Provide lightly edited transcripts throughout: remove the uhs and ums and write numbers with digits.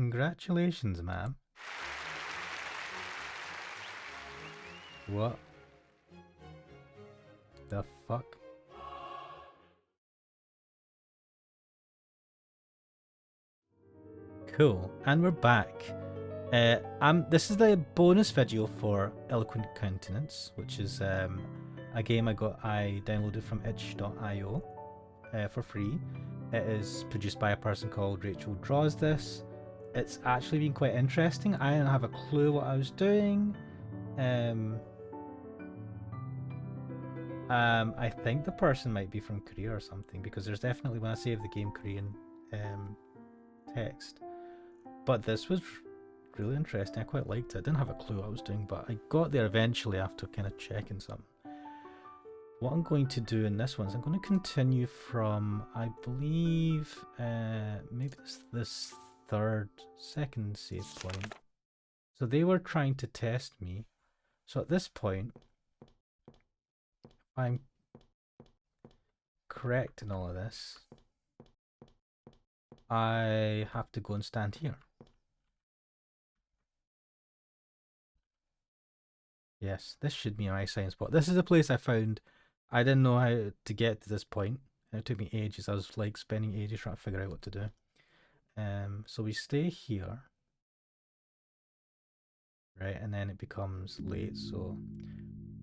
Congratulations, ma'am. What the fuck? Cool, and we're back. This is the bonus video for Eloquent Countenance, which is a game I downloaded from itch.io for free. It is produced by a person called Rachel Draws This. It's actually been quite interesting. I didn't have a clue what I was doing. I think the person might be from Korea or something, because there's definitely, when I save the game, Korean text. But this was really interesting. I quite liked it. I didn't have a clue what I was doing, but I got there eventually after kind of checking something. What I'm going to do in this one is I'm going to continue from, I believe, maybe this second save point. So they were trying to test me. So at this point, if I'm correct in all of this, I have to go and stand here. Yes, this should be my sign spot. This is a place I found. I didn't know how to get to this point. It took me ages. I was like spending ages trying to figure out what to do. So we stay here. Right, and then it becomes late, so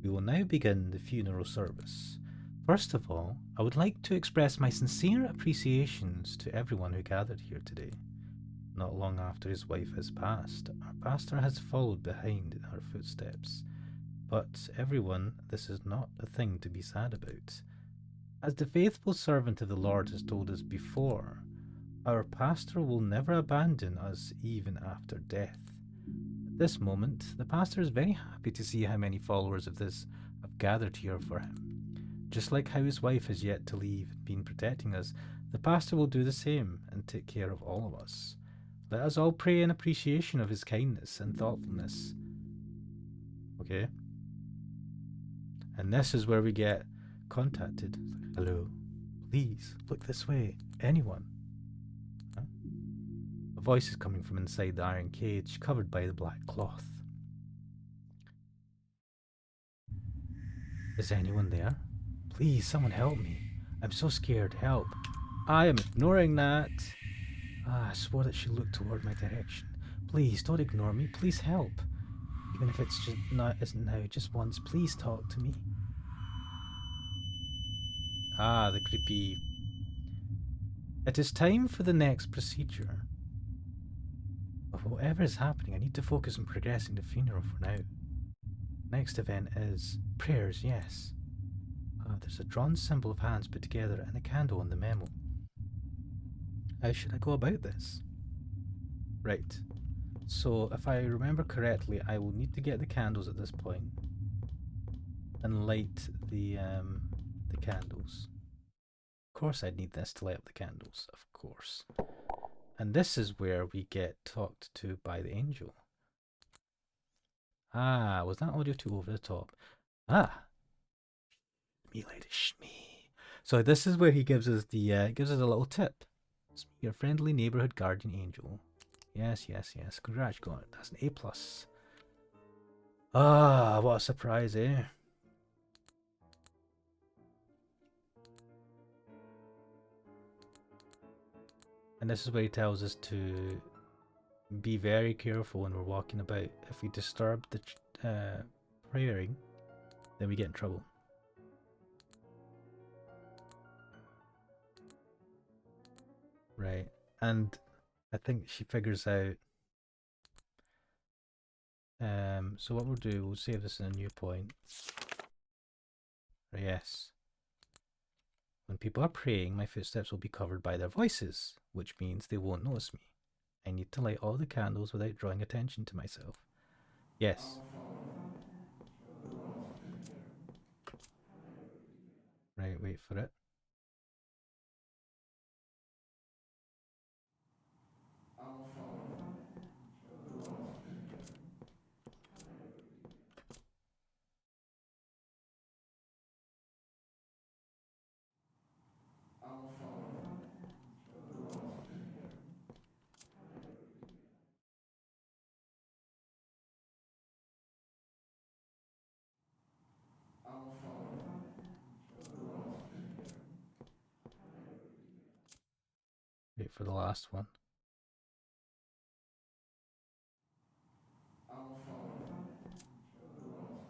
we will now begin the funeral service. First of all, I would like to express my sincere appreciations to everyone who gathered here today. Not long after his wife has passed, our pastor has followed behind in her footsteps. But everyone, this is not a thing to be sad about. As the faithful servant of the Lord has told us before, our pastor will never abandon us even after death. At this moment, the pastor is very happy to see how many followers of this have gathered here for him. Just like how his wife has yet to leave and been protecting us, the pastor will do the same and take care of all of us. Let us all pray in appreciation of his kindness and thoughtfulness. Okay? And this is where we get contacted. Hello, please look this way. Anyone? Huh? A voice is coming from inside the iron cage, covered by the black cloth. Is anyone there? Please, someone help me. I'm so scared. Help. I am ignoring that. I swore that she looked toward my direction. Please, don't ignore me. Please help. Even if it's just isn't now, just once. Please talk to me. Ah, the creepy. It is time for the next procedure. But whatever is happening, I need to focus on progressing the funeral for now. Next event is prayers, yes. There's a drawn symbol of hands put together and a candle on the memo. How should I go about this? Right. So if I remember correctly, I will need to get the candles at this point and light the candles. Of course I'd need this to light up the candles, of course. And this is where we get talked to by the angel. Ah, was that audio too over the top? Ah, me lady shmee. So this is where he gives us the a little tip. It's your friendly neighborhood guardian angel. Yes, yes, yes. Congrats, God. That's an A+. Ah, what a surprise, eh? And this is where he tells us to be very careful when we're walking about. If we disturb the praying, then we get in trouble. Right. And I think she figures out. So what we'll do, we'll save this in a new point. Yes. When people are praying, my footsteps will be covered by their voices, which means they won't notice me. I need to light all the candles without drawing attention to myself. Yes. Right, wait for it. for the last one.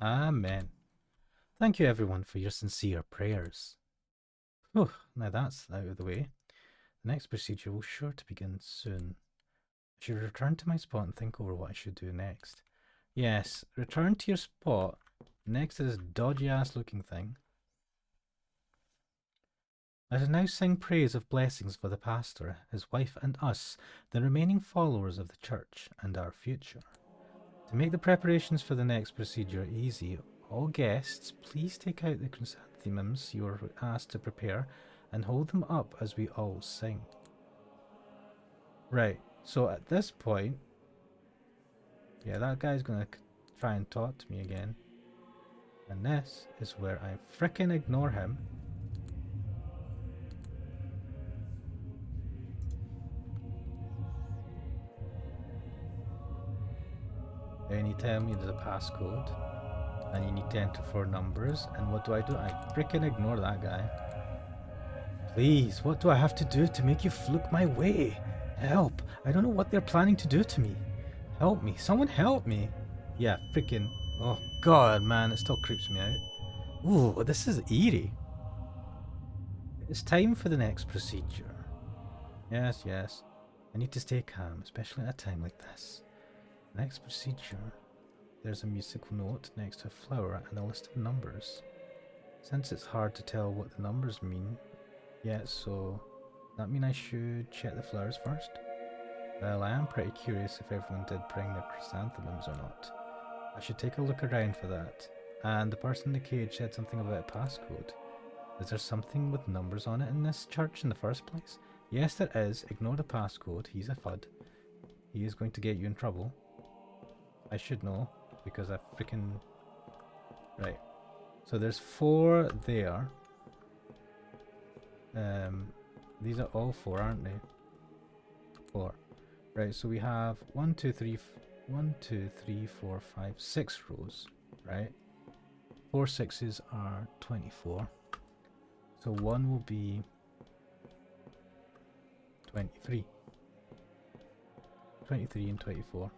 Amen. Thank you everyone for your sincere prayers. Whew, now that's out of the way. The next procedure will sure to begin soon. I should return to my spot and think over what I should do next. Yes, return to your spot next to this dodgy ass looking thing. Let us now sing praise of blessings for the pastor, his wife and us, the remaining followers of the church, and our future. To make the preparations for the next procedure easy, all guests, please take out the chrysanthemums you were asked to prepare and hold them up as we all sing. Right, so at this point, yeah, that guy's gonna try and talk to me again. And this is where I frickin' ignore him. Then he tell me there's a passcode. And you need to enter 4 numbers. And what do? I frickin' ignore that guy. Please, what do I have to do to make you look my way? Help! I don't know what they're planning to do to me. Help me. Someone help me. Yeah, frickin'. Oh god, man, it still creeps me out. Ooh, this is eerie. It's time for the next procedure. Yes, yes. I need to stay calm, especially at a time like this. Next procedure. There's a musical note next to a flower and a list of numbers. Since it's hard to tell what the numbers mean yet, so that mean I should check the flowers first? Well, I am pretty curious if everyone did bring their chrysanthemums or not. I should take a look around for that. And the person in the cage said something about a passcode. Is there something with numbers on it in this church in the first place? Yes, there is. Ignore the passcode. He's a FUD. He is going to get you in trouble. I should know, because I freaking... Right. So there's 4 there. These are all 4, aren't they? 4. Right, so we have 1, 2, 3, 4, 5, 6 rows, right? 4 6s are 24. So 1 will be 23. 23 and 24.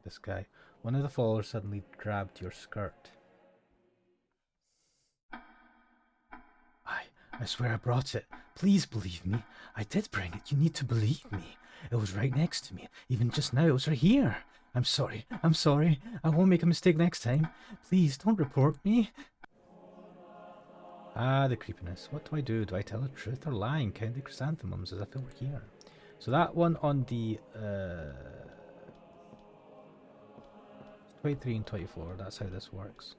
This guy. One of the followers suddenly grabbed your skirt. I swear I brought it. Please believe me. I did bring it. You need to believe me. It was right next to me. Even just now, it was right here. I'm sorry. I'm sorry. I won't make a mistake next time. Please, don't report me. Ah, the creepiness. What do I do? Do I tell the truth or lie and count the chrysanthemums as if it were here? So that one on the 23 and 24, that's how this works.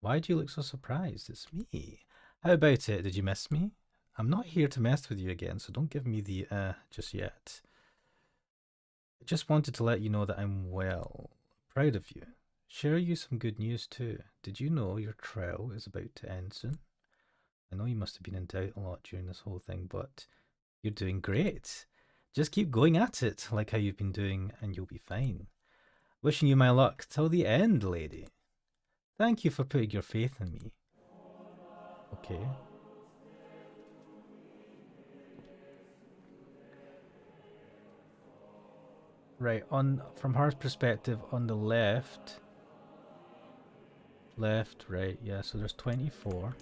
Why do you look so surprised? It's me. How about it? Did you miss me? I'm not here to mess with you again, so don't give me the just yet. I just wanted to let you know that I'm well. Proud of you. Share you some good news too. Did you know your trial is about to end soon? I know you must have been in doubt a lot during this whole thing, but you're doing great. Just keep going at it like how you've been doing and you'll be fine. Wishing you my luck till the end, lady. Thank you for putting your faith in me. Okay. Right, from her perspective, on the left, right, yeah, so there's 24.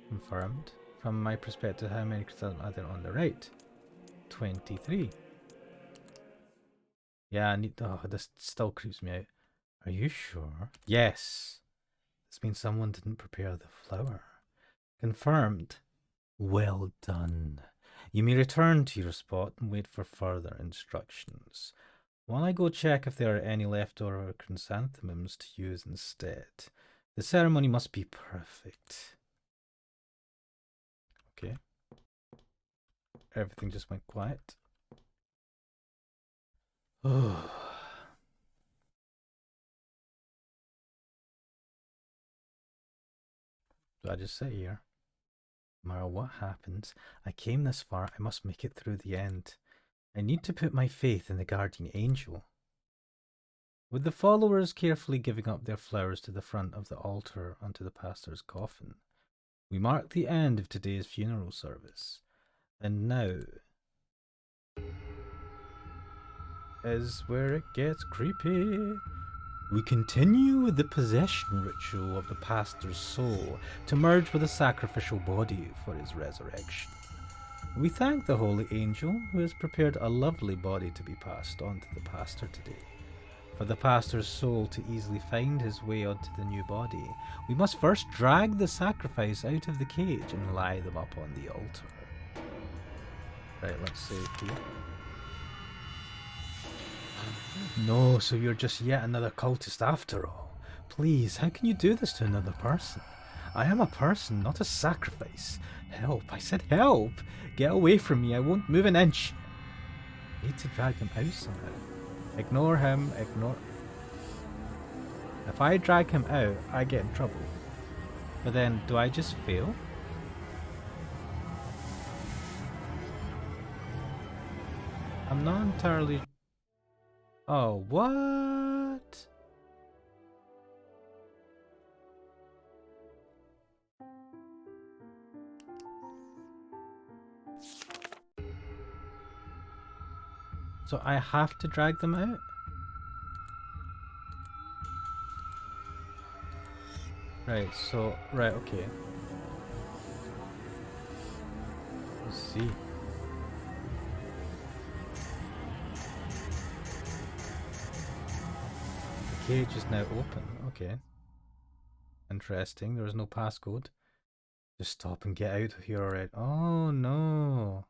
Confirmed. From my perspective, how many are there on the right? 23. Yeah, I need, oh, this still creeps me out. Are you sure? Yes. This means someone didn't prepare the flower. Confirmed. Well done. You may return to your spot and wait for further instructions. While I go check if there are any leftover chrysanthemums to use instead. The ceremony must be perfect. Okay. Everything just went quiet. Oh. Do I just sit here? No matter what happens, I came this far, I must make it through the end. I need to put my faith in the guardian angel. With the followers carefully giving up their flowers to the front of the altar onto the pastor's coffin, we mark the end of today's funeral service. And now is where it gets creepy. We continue with the possession ritual of the pastor's soul to merge with a sacrificial body for his resurrection. We thank the holy angel who has prepared a lovely body to be passed on to the pastor today. For the pastor's soul to easily find his way onto the new body, we must first drag the sacrifice out of the cage and lie them up on the altar. Right, let's save here. No, so you're just yet another cultist after all. Please, how can you do this to another person? I am a person, not a sacrifice. Help, I said help! Get away from me, I won't move an inch. I need to drag him out somehow. Ignore him, ignore... If I drag him out, I get in trouble. But then, do I just fail? I'm not entirely... Oh, what? So I have to drag them out? Right, so... Right, okay. Let's see. The cage is now open. Okay. Interesting. There is no passcode. Just stop and get out of here already. Oh no.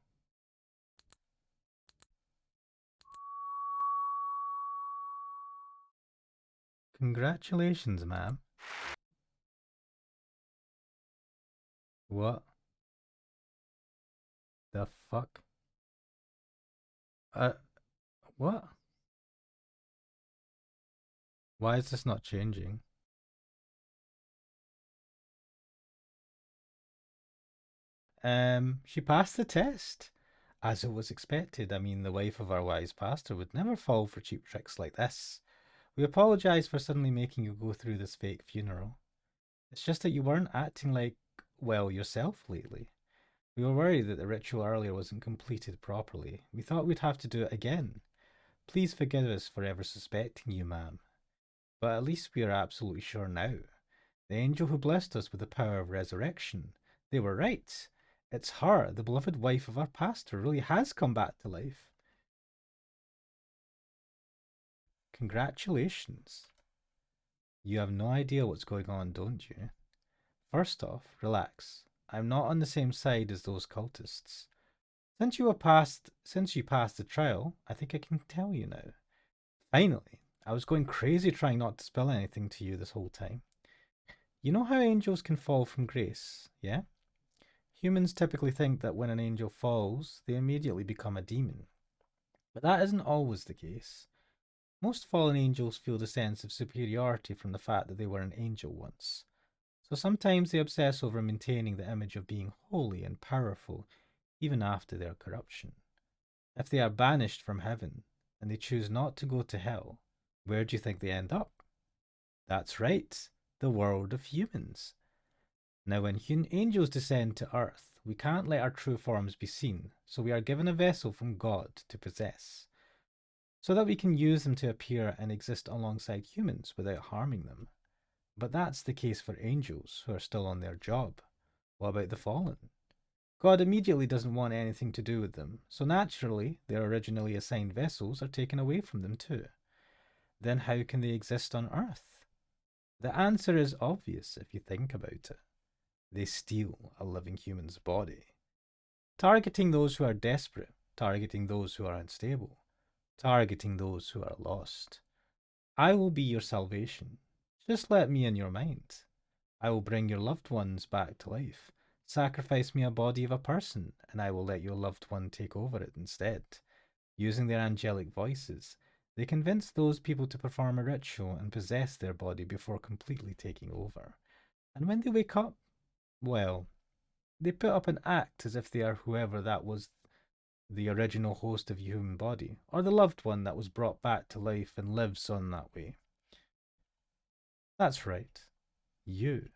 Congratulations, ma'am. What? The fuck? What? Why is this not changing? She passed the test. As it was expected. I mean, the wife of our wise pastor would never fall for cheap tricks like this. We apologize for suddenly making you go through this fake funeral. It's just that you weren't acting like, well, yourself lately. We were worried that the ritual earlier wasn't completed properly. We thought we'd have to do it again. Please forgive us for ever suspecting you, ma'am. But at least we are absolutely sure now. The angel who blessed us with the power of resurrection. They were right. It's her, the beloved wife of our pastor, really has come back to life. Congratulations. You have no idea what's going on, don't you? First off, relax. I'm not on the same side as those cultists. Since you passed the trial, I think I can tell you now. Finally, I was going crazy trying not to spill anything to you this whole time. You know how angels can fall from grace, yeah? Humans typically think that when an angel falls, they immediately become a demon. But that isn't always the case. Most fallen angels feel the sense of superiority from the fact that they were an angel once. So sometimes they obsess over maintaining the image of being holy and powerful, even after their corruption. If they are banished from heaven, and they choose not to go to hell, where do you think they end up? That's right, the world of humans. Now, when angels descend to earth, we can't let our true forms be seen, so we are given a vessel from God to possess, so that we can use them to appear and exist alongside humans without harming them. But that's the case for angels who are still on their job. What about the fallen? God immediately doesn't want anything to do with them, so naturally their originally assigned vessels are taken away from them too. Then how can they exist on earth? The answer is obvious if you think about it. They steal a living human's body, targeting those who are desperate, targeting those who are unstable, targeting those who are lost. I will be your salvation. Just let me in your mind. I will bring your loved ones back to life. Sacrifice me a body of a person, and I will let your loved one take over it instead. Using their angelic voices, they convince those people to perform a ritual and possess their body before completely taking over. And when they wake up, well, they put up an act as if they are whoever that was the original host of your human body, or the loved one that was brought back to life and lives on that way. That's right, you.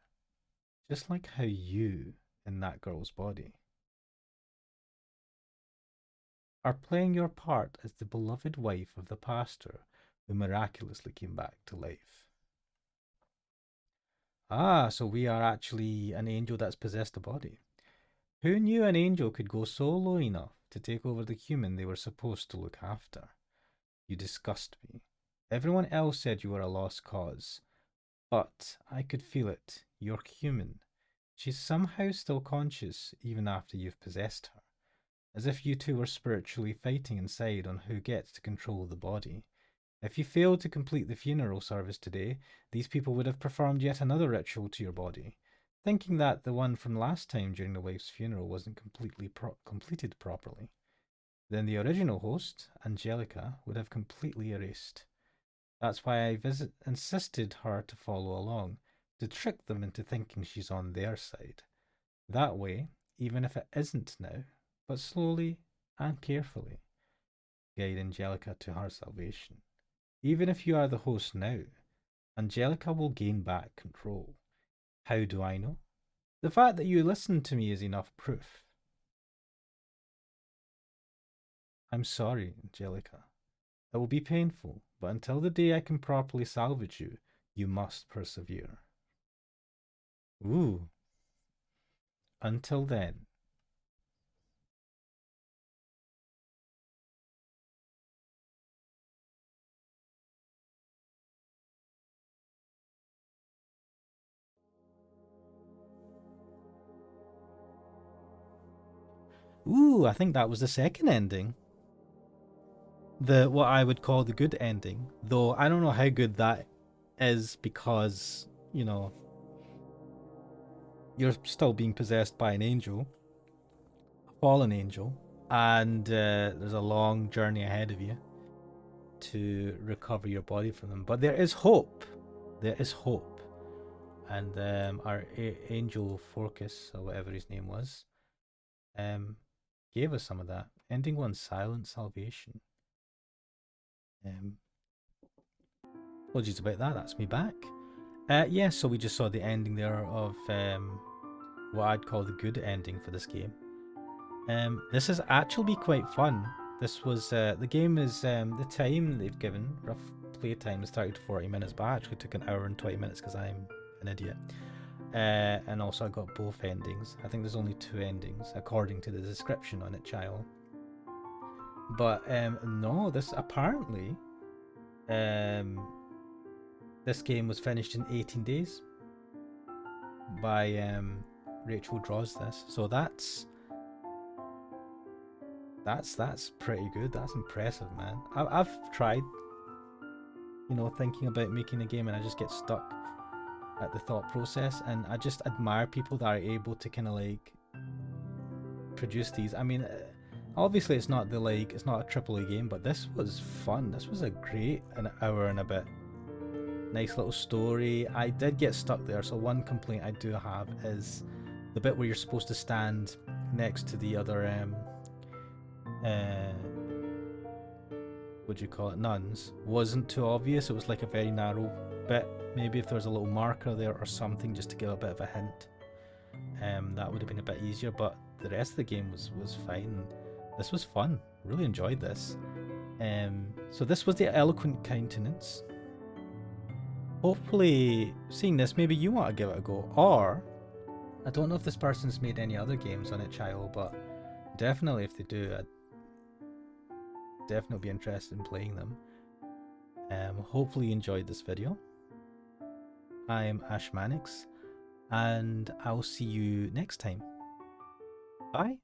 Just like how you, in that girl's body, are playing your part as the beloved wife of the pastor who miraculously came back to life. Ah, so we are actually an angel that's possessed a body. Who knew an angel could go so low enough to take over the human they were supposed to look after? You disgust me. Everyone else said you were a lost cause, but I could feel it. You're human. She's somehow still conscious even after you've possessed her, as if you two were spiritually fighting inside on who gets to control the body. If you failed to complete the funeral service today, these people would have performed yet another ritual to your body, thinking that the one from last time during the wife's funeral wasn't completed properly. Then the original host, Angelica, would have completely erased. That's why I insisted her to follow along, to trick them into thinking she's on their side. That way, even if it isn't now, but slowly and carefully, guide Angelica to her salvation. Even if you are the host now, Angelica will gain back control. How do I know? The fact that you listened to me is enough proof. I'm sorry, Angelica. It will be painful, but until the day I can properly salvage you, you must persevere. Ooh. Until then. Ooh, I think that was the second ending. The what I would call the good ending. Though I don't know how good that is because, you're still being possessed by an angel, a fallen angel, and there's a long journey ahead of you to recover your body from them. But there is hope. There is hope. And our angel Forcus, or whatever his name was, gave us some of that. Ending one, silent salvation. Apologies about that. That's me back. Yeah, so we just saw the ending there of what I'd call the good ending for this game. This has actually been quite fun. This was the game is the time they've given, rough play time is 30 to 40 minutes, but I actually took an hour and 20 minutes because I'm an idiot. And also I got both endings. I think there's only 2 endings according to the description on it, child. But no, this apparently this game was finished in 18 days by Rachel Draws this. So that's pretty good. That's impressive, man. I've tried, thinking about making a game, and I just get stuck at the thought process, and I just admire people that are able to kind of like produce these. I mean, obviously it's not it's not a AAA game, but this was fun. This was a great an hour and a bit. Nice little story. I did get stuck there, so one complaint I do have is the bit where you're supposed to stand next to the other what do you call it, nuns, wasn't too obvious. It was like a very narrow bit. Maybe if there was a little marker there or something just to give a bit of a hint, that would have been a bit easier, but the rest of the game was fine. This was fun. Really enjoyed this. So this was the Eloquent Countenance. Hopefully, seeing this, maybe you want to give it a go. Or, I don't know if this person's made any other games on it, child, but definitely if they do, I'd definitely be interested in playing them. Hopefully you enjoyed this video. I'm Ashmanix, and I'll see you next time. Bye.